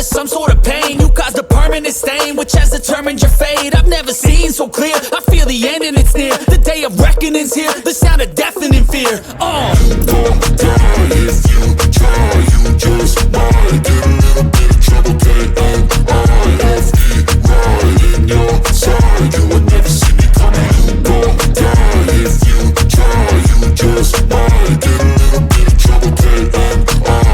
some sort of pain. You caused a permanent stain, which has determined your fate. I've never seen so clear, I feel the end and it's near. The day of reckoning's here, the sound of deafening fear. You gon' die if you try, you just might get a little bit of trouble, K-N-I-F-E, right in your side, you would never see me coming. You gon' die if you try, you just might get a little bit of trouble, K-N-I-F-E,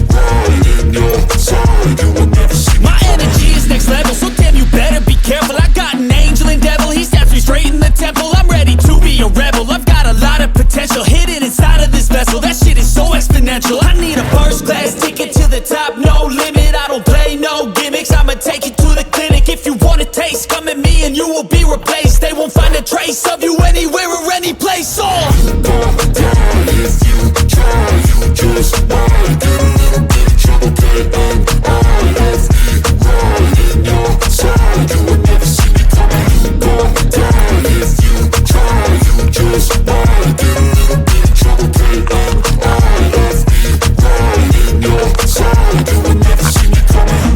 right in your side, you would never see me My coming. energy is next level, so damn you better be careful. I got an angel and devil, he steps me straight in the temple. I'm ready to be a rebel, I've got a lot of potential hidden inside of this vessel. That shit is so exponential. I need a first class ticket to the top, no limit. I don't play no gimmicks, I'ma take you to the clinic. If you want a taste, come at me and you will be replaced. They won't find a trace of you anywhere or any place. You gon' die if you try, you just might get a little bit of trouble, K-N-I-F-E, right in your side, you would never see me coming. You gon' die if you try, you just might get a little bit of trouble, K-N-I-F-E, right in your side, you would never see me coming.